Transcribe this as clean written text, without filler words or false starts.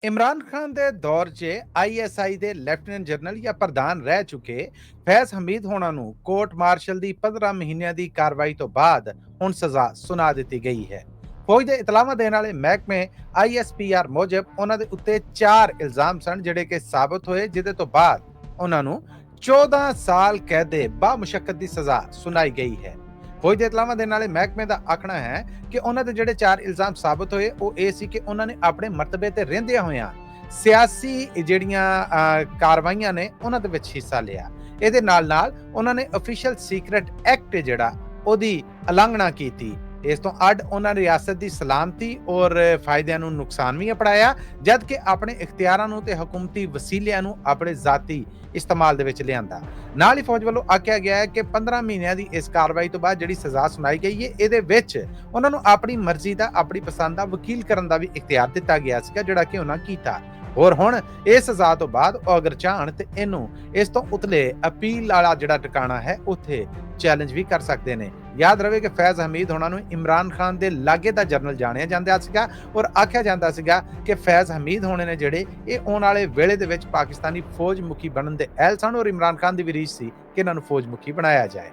ਇਮਰਾਨ ਖਾਨ ਦੇ ਦੌਰ 'ਚ ਆਈਐਸਆਈ ਦੇ ਲੈਫਟੀਨੈਂਟ ਜਨਰਲ ਜਾਂ ਪ੍ਰਧਾਨ ਰਹਿ ਚੁੱਕੇ ਫੈਜ਼ ਹਮੀਦ ਹੋਣਾ ਨੂੰ ਕੋਰਟ ਮਾਰਸ਼ਲ ਦੀ 15 ਮਹੀਨਿਆਂ ਦੀ ਕਾਰਵਾਈ ਤੋਂ ਬਾਅਦ ਹੁਣ ਸਜ਼ਾ ਸੁਣਾ ਦਿੱਤੀ ਗਈ ਹੈ। ਫੌਜ ਦੇ ਇਤਲਾਹਾਂ ਦੇਣ ਵਾਲੇ ਮਹਿਕਮੇ ਆਈਐਸਪੀਆਰ ਮੁਜਬ ਉਹਨਾਂ ਦੇ ਉੱਤੇ 4 ਇਲਜ਼ਾਮ ਸਨ ਜਿਹੜੇ ਕਿ ਸਾਬਤ ਹੋਏ, ਜਿਹਦੇ ਤੋਂ ਬਾਅਦ ਉਹਨਾਂ ਨੂੰ 14 ਸਾਲ ਕੈਦ ਦੇ ਬਾਮੁਸ਼ੱਕਤ ਦੀ ਸਜ਼ਾ ਸੁਣਾਈ ਗਈ ਹੈ। ਫੌਜ ਦੇ ਇਤਲਾਹਾਂ ਦੇਣ ਵਾਲੇ ਮਹਿਕਮੇ ਦਾ ਆਖਣਾ ਹੈ ਕਿ ਉਹਨਾਂ ਦੇ ਜਿਹੜੇ 4 ਇਲਜ਼ਾਮ ਸਾਬਤ ਹੋਏ ਉਹ ਇਹ ਸੀ ਕਿ ਉਹਨਾਂ ਨੇ ਆਪਣੇ ਮਰਤਬੇ ਤੇ ਰਹਿੰਦਿਆਂ ਹੋਇਆਂ ਸਿਆਸੀ ਜਿਹੜੀਆਂ ਕਾਰਵਾਈਆਂ ਨੇ ਉਹਨਾਂ ਦੇ ਵਿੱਚ ਹਿੱਸਾ ਲਿਆ। ਇਹਦੇ ਨਾਲ ਉਹਨਾਂ ਨੇ ਅਫੀਸ਼ੀਅਲ ਸੀਕ੍ਰੇਟ ਐਕਟ ਜਿਹੜਾ ਉਹਦੀ ਉਲੰਘਣਾ ਕੀਤੀ। ਇਸ ਤੋਂ ਅੱਡ ਉਹਨਾਂ ਨੇ ਰਿਆਸਤ ਦੀ ਸਲਾਮਤੀ ਔਰ ਫਾਇਦਿਆਂ ਨੂੰ ਨੁਕਸਾਨ ਵੀ ਅਪਣਾਇਆ, ਜਦ ਕਿ ਆਪਣੇ ਇਖਤਿਆਰਾਂ ਨੂੰ ਤੇ ਹਕੂਮਤੀ ਵਸੀਲਿਆਂ ਨੂੰ ਆਪਣੇ ਜ਼ਾਤੀ ਇਸਤੇਮਾਲ ਦੇ ਵਿੱਚ ਲਿਆਂਦਾ। ਨਾਲ ਹੀ ਫੌਜ ਵੱਲੋਂ ਆਖਿਆ ਗਿਆ ਹੈ ਕਿ 15 ਮਹੀਨਿਆਂ ਦੀ ਇਸ ਕਾਰਵਾਈ ਤੋਂ ਬਾਅਦ ਜਿਹੜੀ ਸਜ਼ਾ ਸੁਣਾਈ ਗਈ ਹੈ, ਇਹਦੇ ਵਿੱਚ ਉਹਨਾਂ ਨੂੰ ਆਪਣੀ ਮਰਜ਼ੀ ਦਾ, ਆਪਣੀ ਪਸੰਦ ਦਾ ਵਕੀਲ ਕਰਨ ਦਾ ਵੀ ਇਖਤਿਆਰ ਦਿੱਤਾ ਗਿਆ ਸੀਗਾ, ਜਿਹੜਾ ਕਿ ਉਹਨਾਂ ਕੀਤਾ। ਹੋਰ ਹੁਣ ਇਹ ਸਜ਼ਾ ਤੋਂ ਬਾਅਦ ਉਹ ਅਗਰ ਚਾਹਣ ਤੇ ਇਹਨੂੰ ਇਸ ਤੋਂ ਉਤਲੇ ਅਪੀਲ ਵਾਲਾ ਜਿਹੜਾ ਟਿਕਾਣਾ ਹੈ ਉੱਥੇ ਚੈਲੰਜ ਵੀ ਕਰ ਸਕਦੇ ਨੇ। ਯਾਦ ਰਵੇ ਕਿ ਫੈਜ਼ ਹਮੀਦ ਹੋਣਾ ਨੂੰ ਇਮਰਾਨ ਖਾਨ ਦੇ ਲਾਗੇ ਦਾ ਜਰਨਲ ਜਾਣਿਆ ਜਾਂਦਾ ਸੀਗਾ ਔਰ ਆਖਿਆ ਜਾਂਦਾ ਸੀਗਾ ਕਿ ਫੈਜ਼ ਹਮੀਦ ਹੋਣੇ ਨੇ ਜਿਹੜੇ ਇਹ ਆਉਣ ਵਾਲੇ ਵੇਲੇ ਦੇ ਵਿੱਚ ਪਾਕਿਸਤਾਨੀ ਫੌਜ ਮੁਖੀ ਬਣਨ ਦੇ ਅਹਿਲ ਸਨ ਔਰ ਇਮਰਾਨ ਖਾਨ ਦੀ ਵੀ ਰੀਝ ਸੀ ਕਿ ਇਹਨਾਂ ਨੂੰ ਫੌਜ ਮੁਖੀ ਬਣਾਇਆ ਜਾਏ।